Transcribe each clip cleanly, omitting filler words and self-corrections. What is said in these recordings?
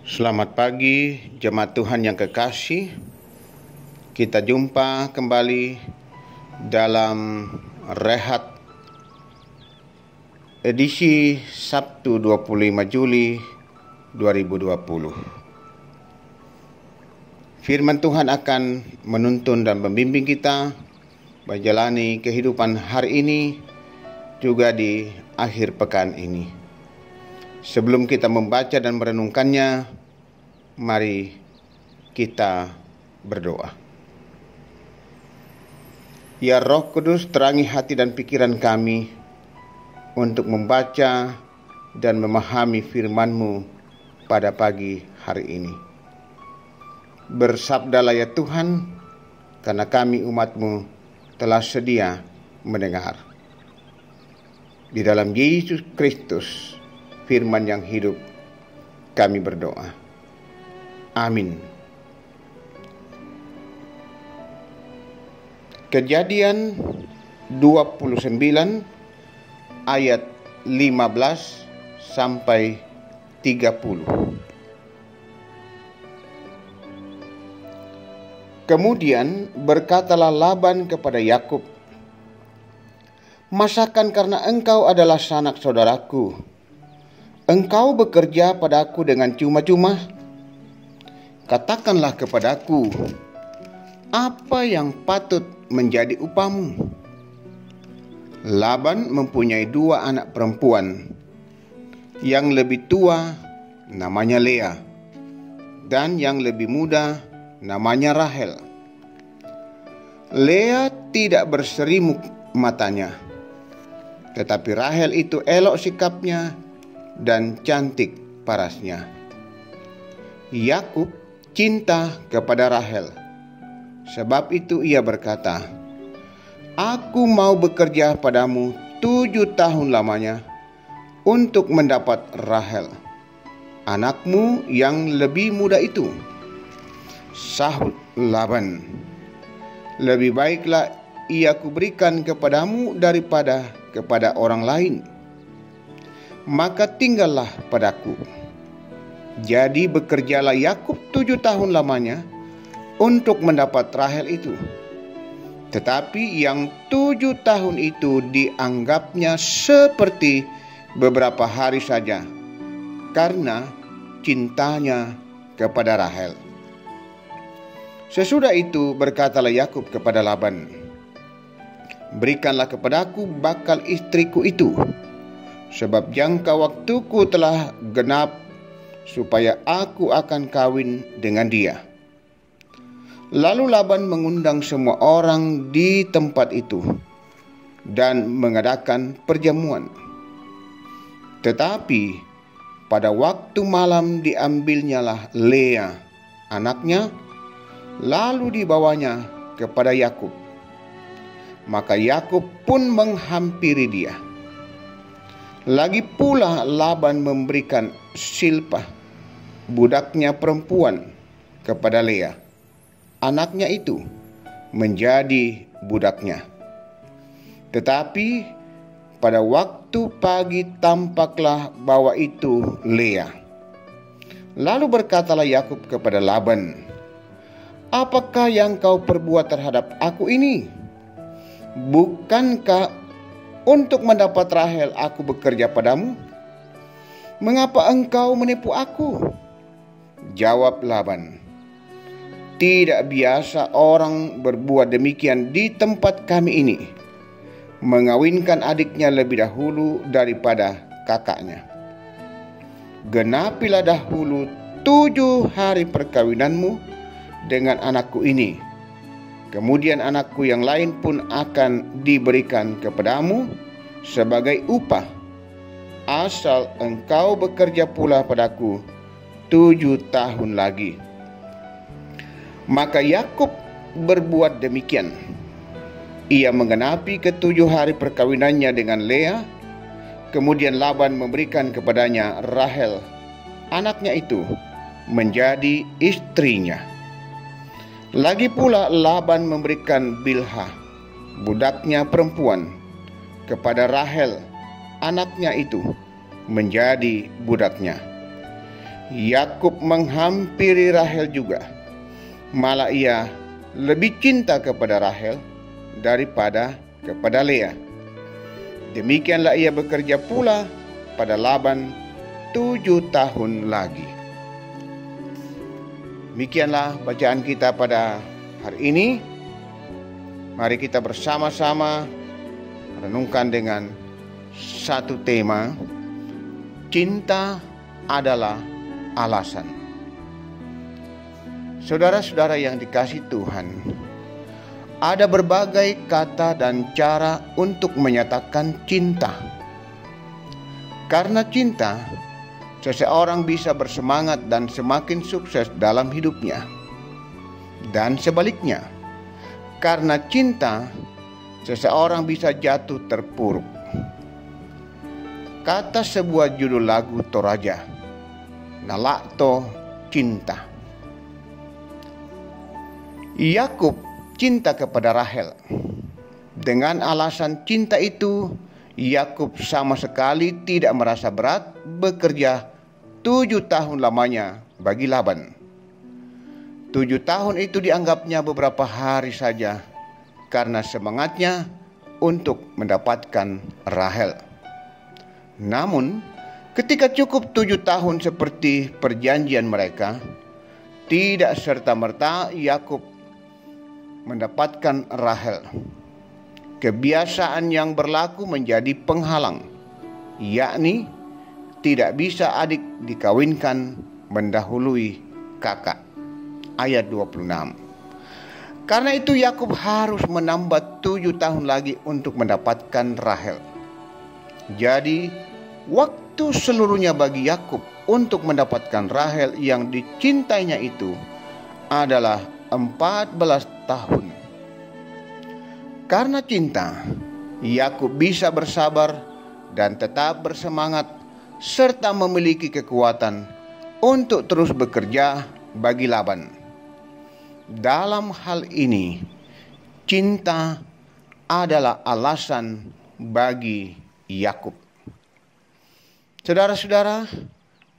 Selamat pagi jemaat Tuhan yang kekasih. Kita jumpa kembali dalam Rehat edisi Sabtu 25 Juli 2020. Firman Tuhan akan menuntun dan membimbing kita menjalani kehidupan hari ini juga di akhir pekan ini. Sebelum kita membaca dan merenungkannya, mari kita berdoa. Ya Roh Kudus, terangi hati dan pikiran kami untuk membaca dan memahami firman-Mu pada pagi hari ini. Bersabdalah ya Tuhan, karena kami umat-Mu telah sedia mendengar. Di dalam Yesus Kristus, firman yang hidup, kami berdoa. Amin. Kejadian 29 ayat 15 sampai 30. Kemudian berkatalah Laban kepada Yakub, "Masakan karena engkau adalah sanak saudaraku, engkau bekerja padaku dengan cuma-cuma? Katakanlah kepadaku, apa yang patut menjadi upahmu?" Laban mempunyai 2 anak perempuan. Yang lebih tua namanya Lea, dan yang lebih muda namanya Rahel. Lea tidak berseri matanya, tetapi Rahel itu elok sikapnya dan cantik parasnya. Yakub cinta kepada Rahel. Sebab itu ia berkata, "Aku mau bekerja padamu 7 tahun lamanya untuk mendapat Rahel, anakmu yang lebih muda itu." Sahut Laban, "Lebih baiklah ia kuberikan kepadamu daripada kepada orang lain. Maka tinggallah padaku." Jadi bekerjalah Yakub 7 tahun lamanya untuk mendapat Rahel itu. Tetapi yang 7 tahun itu dianggapnya seperti beberapa hari saja, karena cintanya kepada Rahel. Sesudah itu berkatalah Yakub kepada Laban, "Berikanlah kepadaku bakal istriku itu, sebab jangka waktuku telah genap, supaya aku akan kawin dengan dia." Lalu Laban mengundang semua orang di tempat itu dan mengadakan perjamuan. Tetapi pada waktu malam diambilnyalah Lea, anaknya, lalu dibawanya kepada Yakub. Maka Yakub pun menghampiri dia. Lagi pula Laban memberikan Silpah, budaknya perempuan, kepada Lea, anaknya itu, menjadi budaknya. Tetapi pada waktu pagi tampaklah bahwa itu Lea. Lalu berkatalah Yakub kepada Laban, "Apakah yang kau perbuat terhadap aku ini? Bukankah untuk mendapat Rahel aku bekerja padamu? Mengapa engkau menipu aku?" Jawab Laban, "Tidak biasa orang berbuat demikian di tempat kami ini, mengawinkan adiknya lebih dahulu daripada kakaknya. Genapilah dahulu 7 hari perkawinanmu dengan anakku ini. Kemudian anakku yang lain pun akan diberikan kepadamu sebagai upah, asal engkau bekerja pula padaku 7 tahun lagi." Maka Yakub berbuat demikian. Ia menggenapi ke-7 hari perkawinannya dengan Lea. Kemudian Laban memberikan kepadanya Rahel, anaknya itu, menjadi istrinya. Lagi pula Laban memberikan Bilha, budaknya perempuan, kepada Rahel, anaknya itu, menjadi budaknya. Yakub menghampiri Rahel juga. Malah ia lebih cinta kepada Rahel daripada kepada Lea. Demikianlah ia bekerja pula pada Laban 7 tahun lagi. Demikianlah bacaan kita pada hari ini. Mari kita bersama-sama renungkan dengan satu tema, cinta adalah alasan. Saudara-saudara yang dikasihi Tuhan, ada berbagai kata dan cara untuk menyatakan cinta. Karena cinta, seseorang bisa bersemangat dan semakin sukses dalam hidupnya. Dan sebaliknya, karena cinta, seseorang bisa jatuh terpuruk. Kata sebuah judul lagu Toraja, Nalakto Cinta. Yakub cinta kepada Rahel. Dengan alasan cinta itu, Yakub sama sekali tidak merasa berat bekerja 7 tahun lamanya bagi Laban. 7 tahun itu dianggapnya beberapa hari saja karena semangatnya untuk mendapatkan Rahel. Namun, ketika cukup 7 tahun seperti perjanjian mereka, tidak serta-merta Yakub mendapatkan Rahel. Kebiasaan yang berlaku menjadi penghalang, yakni tidak bisa adik dikawinkan mendahului kakak. Ayat 26. Karena itu Yakub harus menambah 7 tahun lagi untuk mendapatkan Rahel. Jadi waktu seluruhnya bagi Yakub untuk mendapatkan Rahel yang dicintainya itu adalah 14 tahun. Karena cinta, Yakub bisa bersabar dan tetap bersemangat serta memiliki kekuatan untuk terus bekerja bagi Laban. Dalam hal ini, cinta adalah alasan bagi Yakub. Saudara-saudara,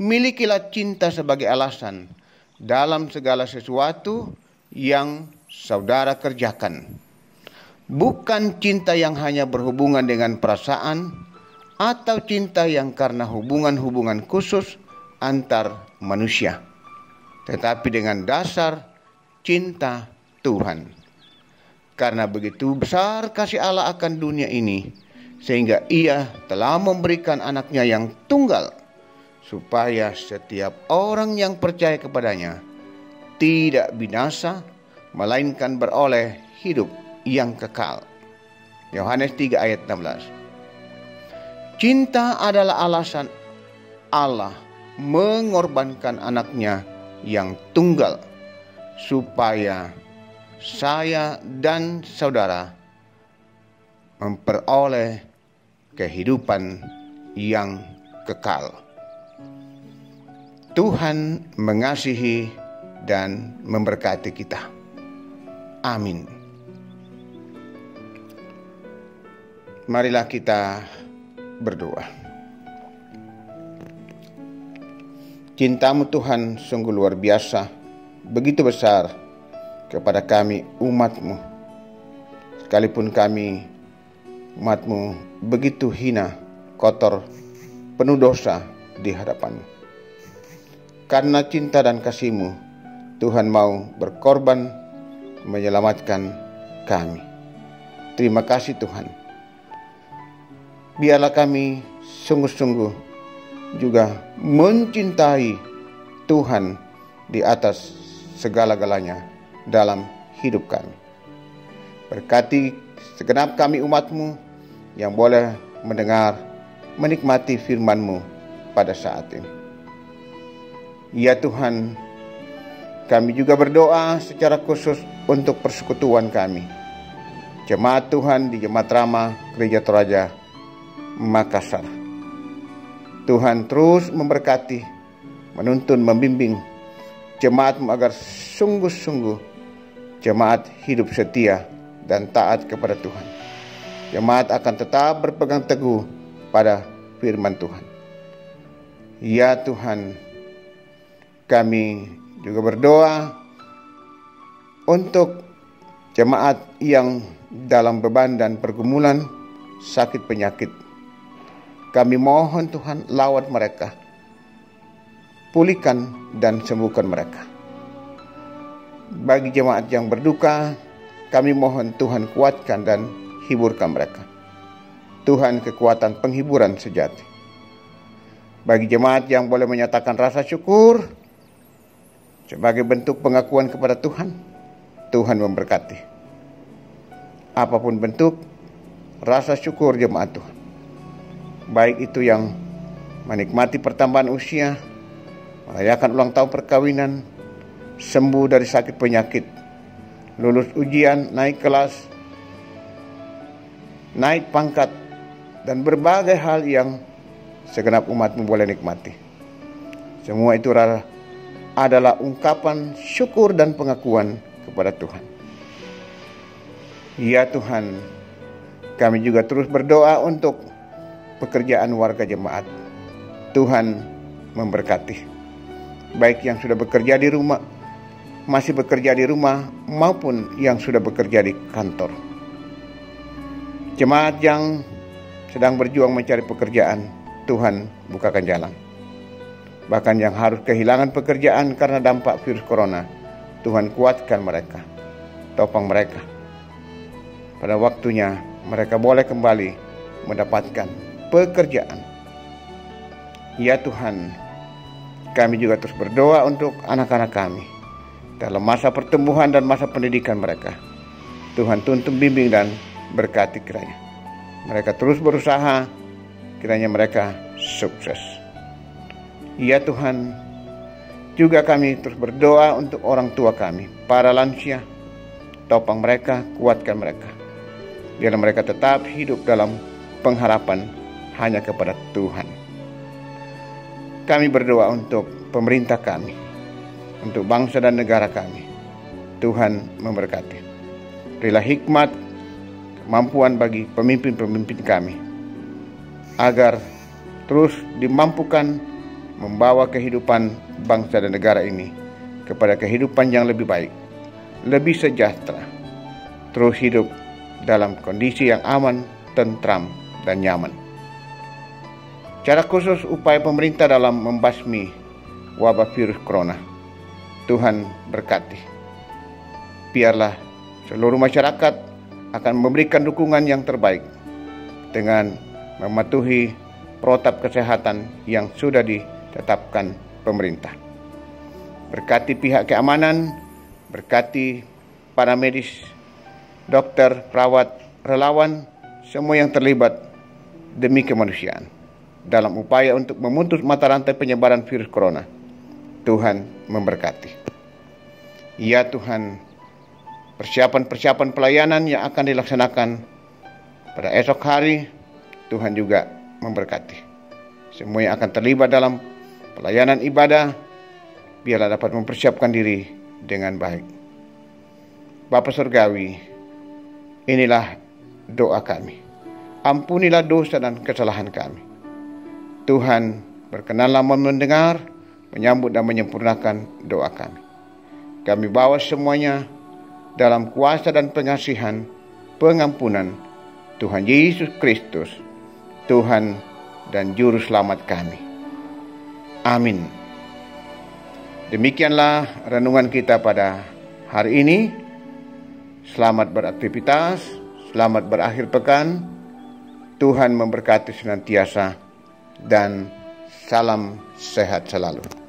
milikilah cinta sebagai alasan dalam segala sesuatu yang saudara kerjakan. Bukan cinta yang hanya berhubungan dengan perasaan atau cinta yang karena hubungan-hubungan khusus antar manusia, tetapi dengan dasar cinta Tuhan. Karena begitu besar kasih Allah akan dunia ini, sehingga Ia telah memberikan anaknya yang tunggal, supaya setiap orang yang percaya kepadanya tidak binasa, melainkan beroleh hidup yang kekal. Yohanes 3 ayat 16. Cinta adalah alasan Allah mengorbankan anaknya yang tunggal, supaya saya dan saudara memperoleh kehidupan yang kekal. Tuhan mengasihi dan memberkati kita. Amin. Marilah kita berdoa. Cintamu Tuhan sungguh luar biasa, begitu besar kepada kami umat-Mu. Sekalipun kami umat-Mu begitu hina, kotor, penuh dosa di hadapan-Mu. Karena cinta dan kasih-Mu, Tuhan mau berkorban menyelamatkan kami. Terima kasih Tuhan. Biarlah kami sungguh-sungguh juga mencintai Tuhan di atas segala-galanya dalam hidup kami. Berkati segenap kami umat-Mu yang boleh mendengar, menikmati firman-Mu pada saat ini. Ya Tuhan, kami juga berdoa secara khusus untuk persekutuan kami, jemaat Tuhan di Jemaat Rama Gereja Toraja Makassar. Tuhan terus memberkati, menuntun, membimbing jemaat-Mu agar sungguh-sungguh jemaat hidup setia dan taat kepada Tuhan. Jemaat akan tetap berpegang teguh pada firman Tuhan. Ya Tuhan, Kami juga berdoa untuk jemaat yang dalam beban dan pergumulan sakit penyakit. Kami mohon Tuhan lawat mereka, pulihkan dan sembuhkan mereka. Bagi jemaat yang berduka, kami mohon Tuhan kuatkan dan hiburkan mereka. Tuhan kekuatan penghiburan sejati. Bagi jemaat yang boleh menyatakan rasa syukur sebagai bentuk pengakuan kepada Tuhan, Tuhan memberkati. Apapun bentuk rasa syukur jemaat Tuhan, baik itu yang menikmati pertambahan usia, merayakan ulang tahun perkawinan, sembuh dari sakit penyakit, lulus ujian, naik kelas, naik pangkat, dan berbagai hal yang segenap umatmu boleh nikmati. Semua itu adalah ungkapan syukur dan pengakuan kepada Tuhan. Ya Tuhan, kami juga terus berdoa untuk pekerjaan warga jemaat. Tuhan memberkati, baik yang sudah bekerja di rumah, masih bekerja di rumah, maupun yang sudah bekerja di kantor. Jemaat yang sedang berjuang mencari pekerjaan, Tuhan bukakan jalan. Bahkan yang harus kehilangan pekerjaan karena dampak virus corona, Tuhan kuatkan mereka, topang mereka. Pada waktunya mereka boleh kembali mendapatkan pekerjaan. Ya Tuhan, kami juga terus berdoa untuk anak-anak kami dalam masa pertumbuhan dan masa pendidikan mereka. Tuhan tuntun, bimbing, dan berkati kiranya mereka terus berusaha, kiranya mereka sukses. Ya Tuhan, juga kami terus berdoa untuk orang tua kami, para lansia. Topang mereka, kuatkan mereka, biar mereka tetap hidup dalam pengharapan hanya kepada Tuhan. Kami berdoa untuk pemerintah kami, untuk bangsa dan negara kami. Tuhan memberkati. Berilah hikmat, kemampuan bagi pemimpin-pemimpin kami, agar terus dimampukan membawa kehidupan bangsa dan negara ini kepada kehidupan yang lebih baik, lebih sejahtera, terus hidup dalam kondisi yang aman, tentram, dan nyaman. Cara khusus upaya pemerintah dalam membasmi wabah virus corona, Tuhan berkati. Biarlah seluruh masyarakat akan memberikan dukungan yang terbaik dengan mematuhi protap kesehatan yang sudah ditetapkan pemerintah. Berkati pihak keamanan, berkati para medis, dokter, perawat, relawan, semua yang terlibat demi kemanusiaan dalam upaya untuk memutus mata rantai penyebaran virus corona. Tuhan memberkati. Ya Tuhan, persiapan-persiapan pelayanan yang akan dilaksanakan pada esok hari, Tuhan juga memberkati. Semua yang akan terlibat dalam pelayanan ibadah, biarlah dapat mempersiapkan diri dengan baik. Bapa Surgawi, inilah doa kami. Ampunilah dosa dan kesalahan kami. Tuhan, berkenanlah mendengar, menyambut dan menyempurnakan doa kami. Kami bawa semuanya dalam kuasa dan pengasihan, pengampunan Tuhan Yesus Kristus, Tuhan dan Juru Selamat kami. Amin. Demikianlah renungan kita pada hari ini. Selamat beraktivitas, selamat berakhir pekan. Tuhan memberkati senantiasa, dan salam sehat selalu.